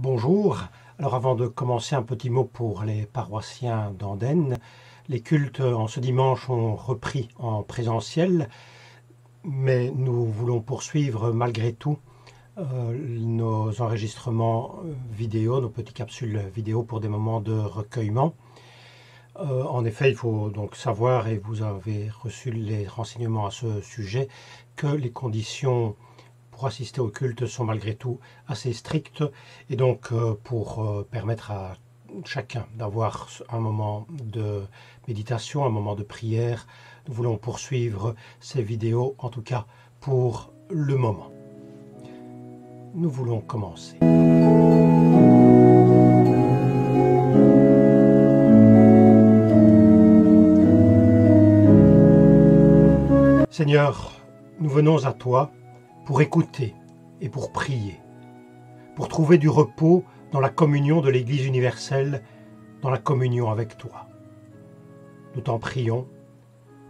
Bonjour. Alors avant de commencer, un petit mot pour les paroissiens d'Andenne. Les cultes en ce dimanche ont repris en présentiel, mais nous voulons poursuivre malgré tout nos enregistrements vidéo, nos petites capsules vidéo pour des moments de recueillement. En effet, il faut donc savoir, et vous avez reçu les renseignements à ce sujet, que les conditions pour assister au culte sont malgré tout assez strictes, et donc pour permettre à chacun d'avoir un moment de méditation, un moment de prière, nous voulons poursuivre ces vidéos, en tout cas pour le moment. Nous voulons commencer. Seigneur, nous venons à toi pour écouter et pour prier, pour trouver du repos dans la communion de l'Église universelle, dans la communion avec toi. Nous t'en prions,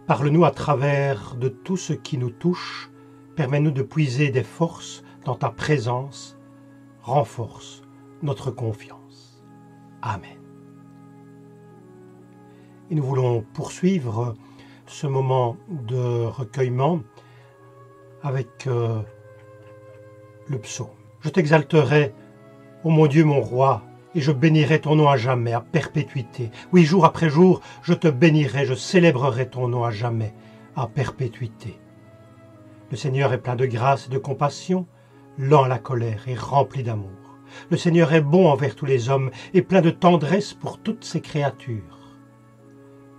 parle-nous à travers de tout ce qui nous touche, permets-nous de puiser des forces dans ta présence, renforce notre confiance. Amen. Et nous voulons poursuivre ce moment de recueillement avec le psaume. Je t'exalterai, ô mon Dieu, mon roi, et je bénirai ton nom à jamais, à perpétuité. Oui, jour après jour, je te bénirai, je célébrerai ton nom à jamais, à perpétuité. Le Seigneur est plein de grâce et de compassion, lent à la colère et rempli d'amour. Le Seigneur est bon envers tous les hommes et plein de tendresse pour toutes ses créatures.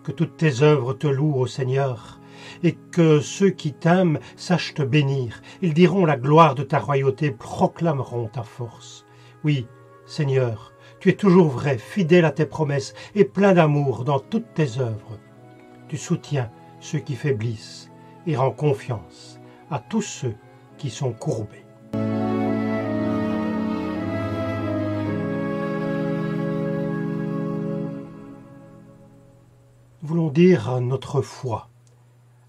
Que toutes tes œuvres te louent, ô Seigneur, et que ceux qui t'aiment sachent te bénir. Ils diront la gloire de ta royauté, proclameront ta force. Oui, Seigneur, tu es toujours vrai, fidèle à tes promesses et plein d'amour dans toutes tes œuvres. Tu soutiens ceux qui faiblissent et rends confiance à tous ceux qui sont courbés. Nous voulons dire notre foi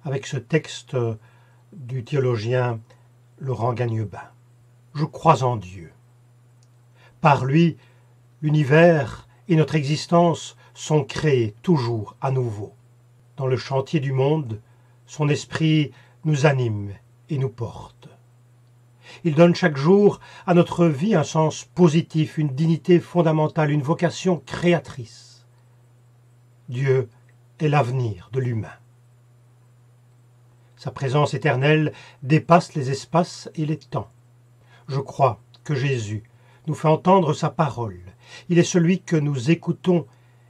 avec ce texte du théologien Laurent Gagnebin. Je crois en Dieu. Par lui, l'univers et notre existence sont créés toujours à nouveau. Dans le chantier du monde, son esprit nous anime et nous porte. Il donne chaque jour à notre vie un sens positif, une dignité fondamentale, une vocation créatrice. Dieu est l'avenir de l'humain. Sa présence éternelle dépasse les espaces et les temps. Je crois que Jésus nous fait entendre sa parole. Il est celui que nous écoutons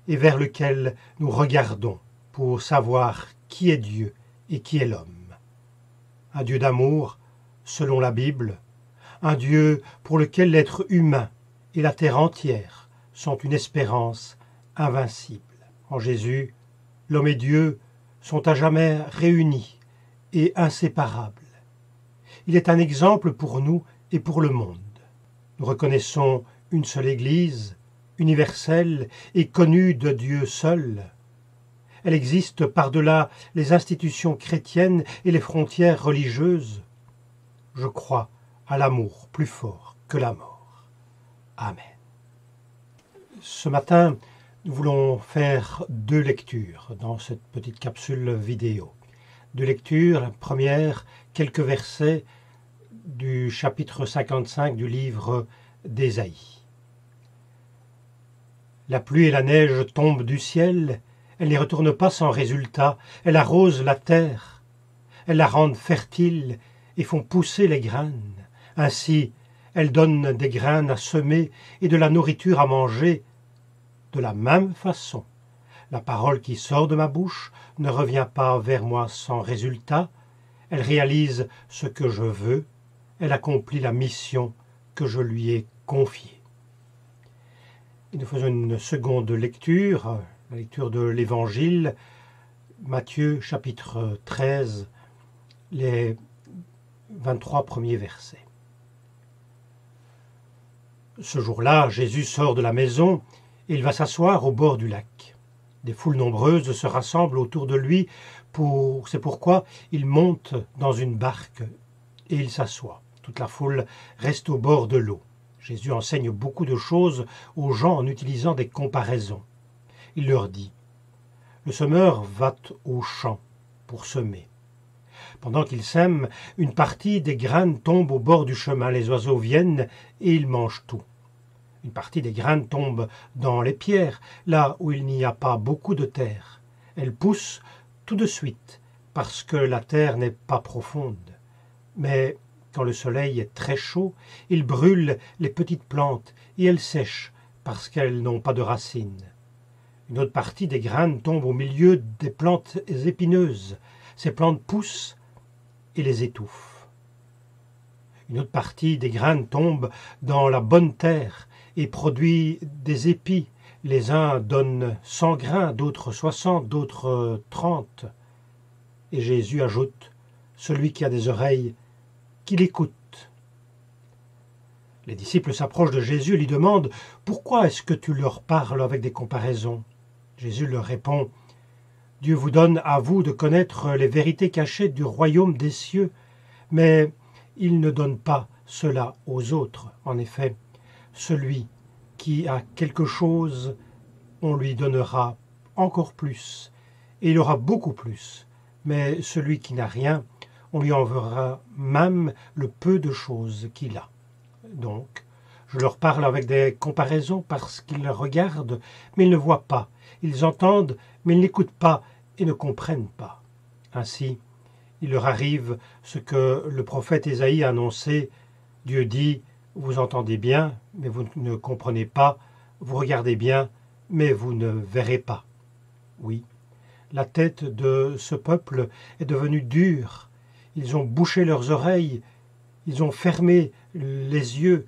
et vers lequel nous regardons pour savoir qui est Dieu et qui est l'homme. Un Dieu d'amour, selon la Bible, un Dieu pour lequel l'être humain et la terre entière sont une espérance invincible. En Jésus, l'homme et Dieu sont à jamais réunis et inséparable. Il est un exemple pour nous et pour le monde. Nous reconnaissons une seule Église, universelle et connue de Dieu seul. Elle existe par-delà les institutions chrétiennes et les frontières religieuses. Je crois à l'amour plus fort que la mort. Amen. Ce matin, nous voulons faire 2 lectures dans cette petite capsule vidéo. 2 lectures, la première, quelques versets du chapitre 55 du livre d'Ésaïe. La pluie et la neige tombent du ciel, elles n'y retournent pas sans résultat, elles arrosent la terre, elles la rendent fertile et font pousser les graines. Ainsi, elles donnent des graines à semer et de la nourriture à manger. De la même façon, la parole qui sort de ma bouche ne revient pas vers moi sans résultat, elle réalise ce que je veux, elle accomplit la mission que je lui ai confiée. Et nous faisons une seconde lecture, la lecture de l'Évangile, Matthieu chapitre 13, les 23 premiers versets. Ce jour-là, Jésus sort de la maison et il va s'asseoir au bord du lac. Des foules nombreuses se rassemblent autour de lui, c'est pourquoi il monte dans une barque et il s'assoit. Toute la foule reste au bord de l'eau. Jésus enseigne beaucoup de choses aux gens en utilisant des comparaisons. Il leur dit « Le semeur va au champ pour semer. Pendant qu'il sème, une partie des graines tombe au bord du chemin. Les oiseaux viennent et ils mangent tout. Une partie des graines tombe dans les pierres, là où il n'y a pas beaucoup de terre. Elles poussent tout de suite, parce que la terre n'est pas profonde. Mais quand le soleil est très chaud, il brûle les petites plantes et elles sèchent parce qu'elles n'ont pas de racines. Une autre partie des graines tombe au milieu des plantes épineuses. Ces plantes poussent et les étouffent. Une autre partie des graines tombe dans la bonne terre et produit des épis. Les uns donnent 100 grains, d'autres 60, d'autres 30. Et Jésus ajoute « Celui qui a des oreilles, qu'il écoute. » Les disciples s'approchent de Jésus et lui demandent « Pourquoi est-ce que tu leur parles avec des comparaisons ?» Jésus leur répond « Dieu vous donne à vous de connaître les vérités cachées du royaume des cieux, mais il ne donne pas cela aux autres. En effet, celui qui a quelque chose, on lui donnera encore plus, et il aura beaucoup plus. Mais celui qui n'a rien, on lui enverra même le peu de choses qu'il a. Donc, je leur parle avec des comparaisons parce qu'ils regardent, mais ils ne voient pas. Ils entendent, mais ils n'écoutent pas et ne comprennent pas. Ainsi, il leur arrive ce que le prophète Ésaïe a annoncé. Dieu dit, vous entendez bien, mais vous ne comprenez pas. Vous regardez bien, mais vous ne verrez pas. Oui, la tête de ce peuple est devenue dure. Ils ont bouché leurs oreilles, ils ont fermé les yeux.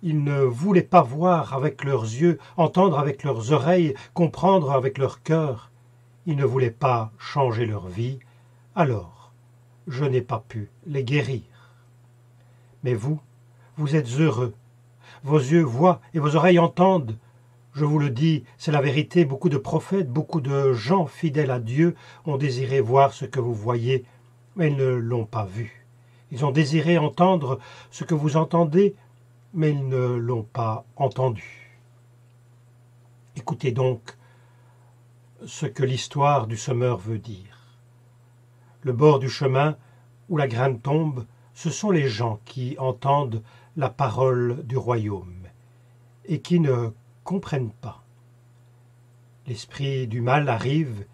Ils ne voulaient pas voir avec leurs yeux, entendre avec leurs oreilles, comprendre avec leur cœur. Ils ne voulaient pas changer leur vie. Alors, je n'ai pas pu les guérir. Mais vous, vous êtes heureux. Vos yeux voient et vos oreilles entendent. Je vous le dis, c'est la vérité, beaucoup de prophètes, beaucoup de gens fidèles à Dieu ont désiré voir ce que vous voyez, mais ils ne l'ont pas vu. Ils ont désiré entendre ce que vous entendez, mais ils ne l'ont pas entendu. Écoutez donc ce que l'histoire du semeur veut dire. Le bord du chemin où la graine tombe, ce sont les gens qui entendent la parole du royaume et qui ne comprennent pas. L'esprit du mal arrive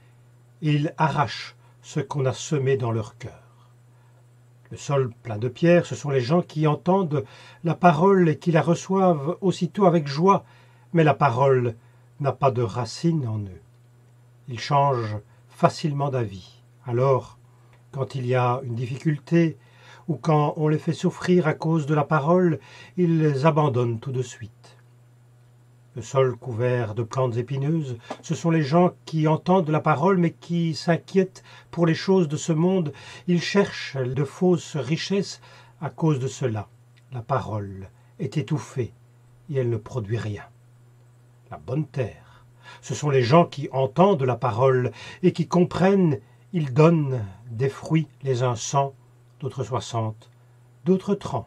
et il arrache ce qu'on a semé dans leur cœur. Le sol plein de pierres, ce sont les gens qui entendent la parole et qui la reçoivent aussitôt avec joie, mais la parole n'a pas de racine en eux. Ils changent facilement d'avis. Alors, quand il y a une difficulté ou quand on les fait souffrir à cause de la parole, ils abandonnent tout de suite. Le sol couvert de plantes épineuses, ce sont les gens qui entendent la parole mais qui s'inquiètent pour les choses de ce monde. Ils cherchent de fausses richesses à cause de cela. La parole est étouffée et elle ne produit rien. La bonne terre, ce sont les gens qui entendent la parole et qui comprennent. Ils donnent des fruits, les uns 100, d'autres 60, d'autres 30.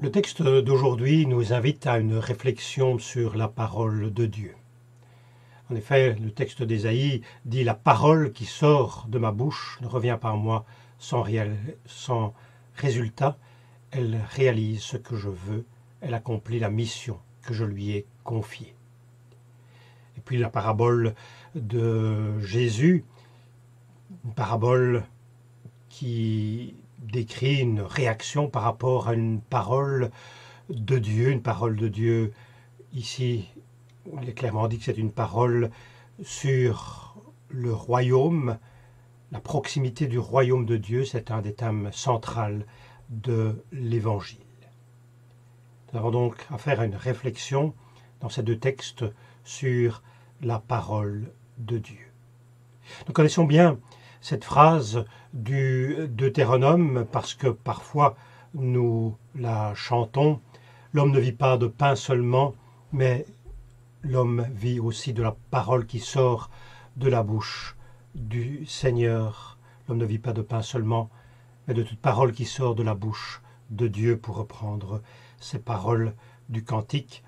Le texte d'aujourd'hui nous invite à une réflexion sur la parole de Dieu. En effet, le texte d'Ésaïe dit « La parole qui sort de ma bouche ne revient pas à moi sans résultat. Elle réalise ce que je veux, elle accomplit la mission que je lui ai confiée. » Et puis la parabole de Jésus, une parabole qui décrit une réaction par rapport à une parole de Dieu. Une parole de Dieu, ici, il est clairement dit que c'est une parole sur le royaume. La proximité du royaume de Dieu, c'est un des thèmes centraux de l'Évangile. Nous avons donc à faire une réflexion dans ces deux textes sur la parole de Dieu. Nous connaissons bien cette phrase du Deutéronome parce que parfois nous la chantons. L'homme ne vit pas de pain seulement, mais l'homme vit aussi de la parole qui sort de la bouche du Seigneur. L'homme ne vit pas de pain seulement, mais de toute parole qui sort de la bouche de Dieu, pour reprendre ces paroles du cantique.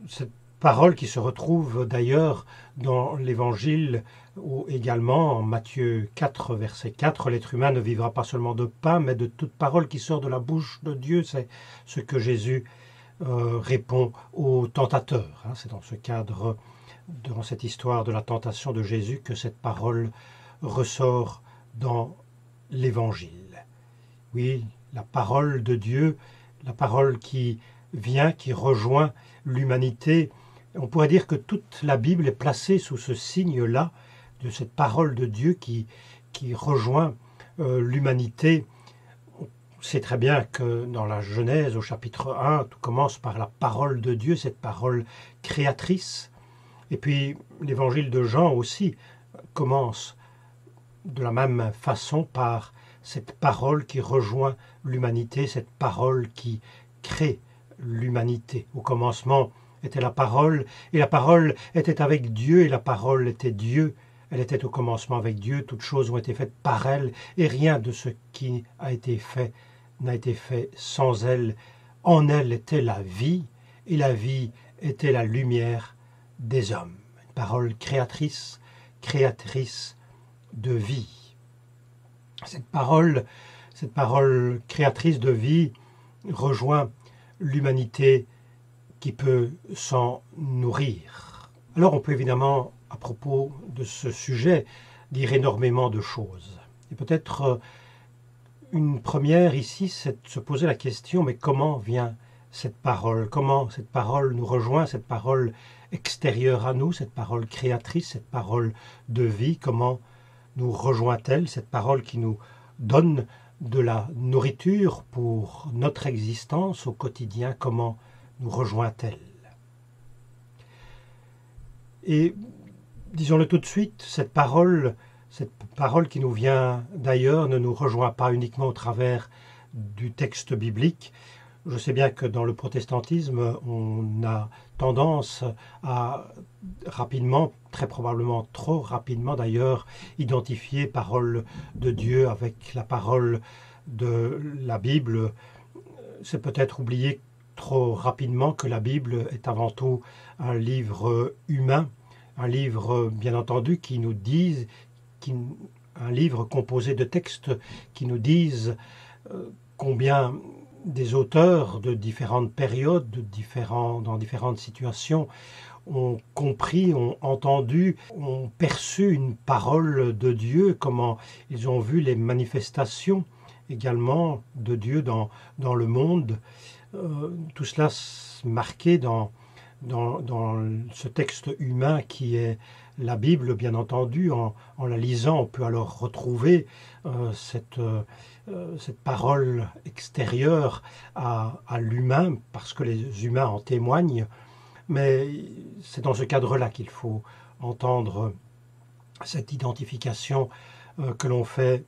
Cette parole qui se retrouve d'ailleurs dans l'Évangile ou également en Matthieu 4, verset 4, « L'être humain ne vivra pas seulement de pain, mais de toute parole qui sort de la bouche de Dieu ». C'est ce que Jésus répond aux tentateurs. C'est dans ce cadre, dans cette histoire de la tentation de Jésus, que cette parole ressort dans l'Évangile. Oui, la parole de Dieu, la parole qui vient, qui rejoint l'humanité. On pourrait dire que toute la Bible est placée sous ce signe-là, de cette parole de Dieu qui rejoint l'humanité. On sait très bien que dans la Genèse, au chapitre 1, tout commence par la parole de Dieu, cette parole créatrice. Et puis l'évangile de Jean aussi commence de la même façon par cette parole qui rejoint l'humanité, cette parole qui crée l'humanité. Au commencement était la parole, et la parole était avec Dieu, et la parole était Dieu. Elle était au commencement avec Dieu, toutes choses ont été faites par elle, et rien de ce qui a été fait n'a été fait sans elle. En elle était la vie, et la vie était la lumière des hommes. Une parole créatrice, créatrice de vie. Cette parole créatrice de vie rejoint l'humanité qui peut s'en nourrir. Alors on peut évidemment, à propos de ce sujet, dire énormément de choses. Et peut-être une première ici, c'est de se poser la question, mais comment vient cette parole? Comment cette parole nous rejoint, cette parole extérieure à nous, cette parole créatrice, cette parole de vie? Comment nous rejoint-elle, cette parole qui nous donne de la nourriture pour notre existence au quotidien? Comment nous rejoint-elle? Et disons-le tout de suite, cette parole qui nous vient d'ailleurs ne nous rejoint pas uniquement au travers du texte biblique. Je sais bien que dans le protestantisme, on a tendance à rapidement, très probablement trop rapidement d'ailleurs, identifier parole de Dieu avec la parole de la Bible. C'est peut-être oublier trop rapidement que la Bible est avant tout un livre humain, un livre bien entendu un livre composé de textes qui nous disent combien des auteurs de différentes périodes, dans différentes situations, ont compris, ont entendu, ont perçu une parole de Dieu, comment ils ont vu les manifestations également de Dieu dans le monde. Tout cela marqué dans ce texte humain qui est la Bible, bien entendu. En la lisant, on peut alors retrouver cette parole extérieure à l'humain, parce que les humains en témoignent. Mais c'est dans ce cadre-là qu'il faut entendre cette identification que l'on fait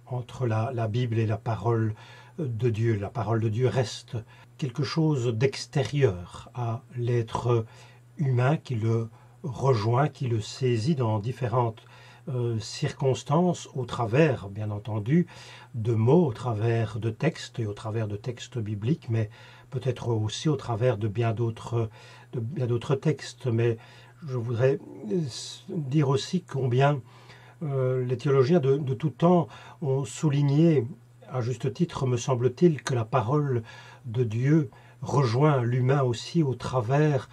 entre la Bible et la parole de Dieu. La parole de Dieu reste quelque chose d'extérieur à l'être humain qui le rejoint, qui le saisit dans différentes circonstances, au travers, bien entendu, de mots, au travers de textes et au travers de textes bibliques, mais peut-être aussi au travers de bien d'autres textes. Mais je voudrais dire aussi combien les théologiens de tout temps ont souligné, à juste titre, me semble-t-il, que la parole de Dieu rejoint l'humain aussi au travers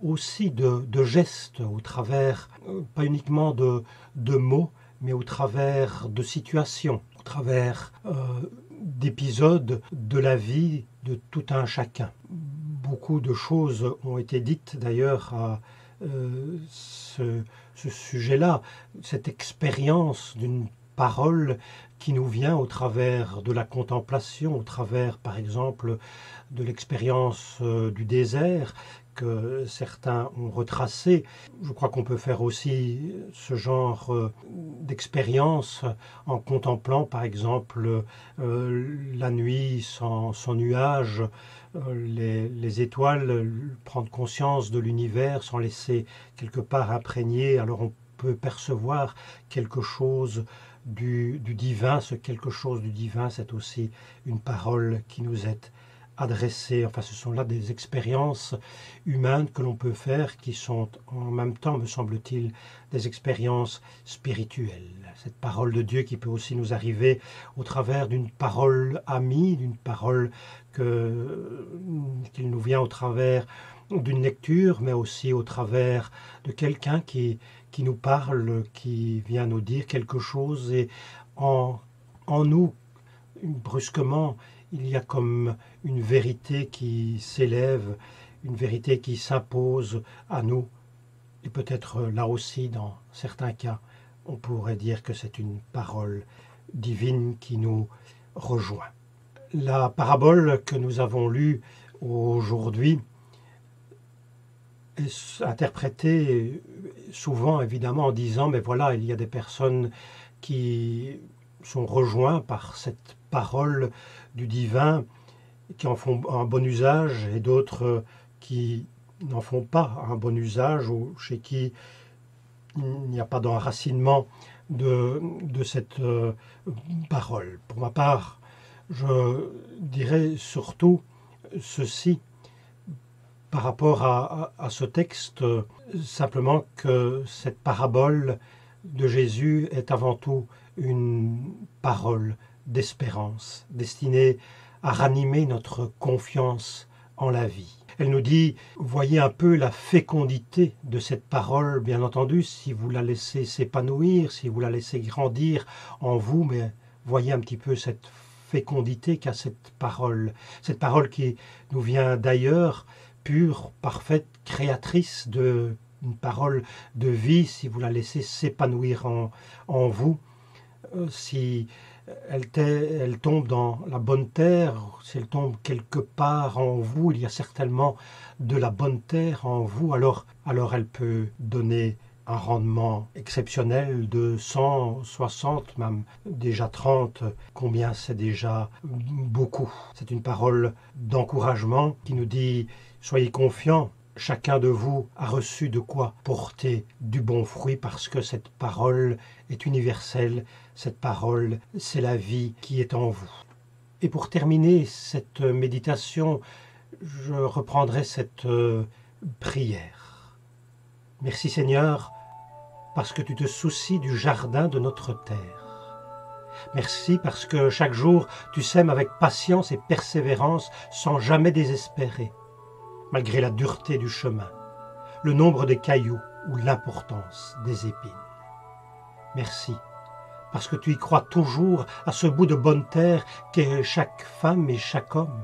aussi de gestes, au travers pas uniquement de mots, mais au travers de situations, au travers d'épisodes de la vie de tout un chacun. Beaucoup de choses ont été dites d'ailleurs à ce sujet-là, cette expérience d'une parole qui nous vient au travers de la contemplation, au travers par exemple de l'expérience du désert que certains ont retracé. Je crois qu'on peut faire aussi ce genre d'expérience en contemplant par exemple la nuit sans nuages, les étoiles, prendre conscience de l'univers, s'en laisser quelque part imprégner. Alors on peut percevoir quelque chose du divin. Ce quelque chose du divin, c'est aussi une parole qui nous est adressée. Enfin, ce sont là des expériences humaines que l'on peut faire qui sont en même temps, me semble-t-il, des expériences spirituelles. Cette parole de Dieu qui peut aussi nous arriver au travers d'une parole amie, d'une parole qu'il nous vient au travers d'une lecture, mais aussi au travers de quelqu'un qui nous parle, qui vient nous dire quelque chose, et en nous, brusquement, il y a comme une vérité qui s'élève, une vérité qui s'impose à nous, et peut-être là aussi, dans certains cas, on pourrait dire que c'est une parole divine qui nous rejoint. La parabole que nous avons lue aujourd'hui est interprétée souvent évidemment en disant mais voilà, il y a des personnes qui sont rejointes par cette parole du divin, qui en font un bon usage, et d'autres qui n'en font pas un bon usage, ou chez qui il n'y a pas d'enracinement de cette parole. Pour ma part, je dirais surtout ceci par rapport à ce texte, simplement que cette parabole de Jésus est avant tout une parole d'espérance, destinée à ranimer notre confiance en la vie. Elle nous dit, voyez un peu la fécondité de cette parole, bien entendu, si vous la laissez s'épanouir, si vous la laissez grandir en vous, mais voyez un petit peu cette fécondité qu'a cette parole qui nous vient d'ailleurs, pure, parfaite, créatrice, une parole de vie, si vous la laissez s'épanouir en vous, si elle tombe dans la bonne terre, si elle tombe quelque part en vous, il y a certainement de la bonne terre en vous, alors elle peut donner un rendement exceptionnel de 100, 60, même déjà 30, combien c'est déjà beaucoup. C'est une parole d'encouragement qui nous dit « Soyez confiants, chacun de vous a reçu de quoi porter du bon fruit parce que cette parole est universelle, cette parole, c'est la vie qui est en vous. » Et pour terminer cette méditation, je reprendrai cette prière. Merci Seigneur, parce que tu te soucies du jardin de notre terre. Merci parce que chaque jour tu sèmes avec patience et persévérance sans jamais désespérer, malgré la dureté du chemin, le nombre des cailloux ou l'importance des épines. Merci parce que tu y crois toujours à ce bout de bonne terre qu'est chaque femme et chaque homme.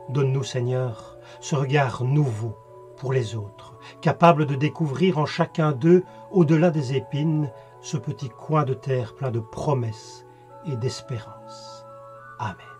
Donne-nous, Seigneur, ce regard nouveau pour les autres, capable de découvrir en chacun d'eux, au-delà des épines, ce petit coin de terre plein de promesses et d'espérance. Amen.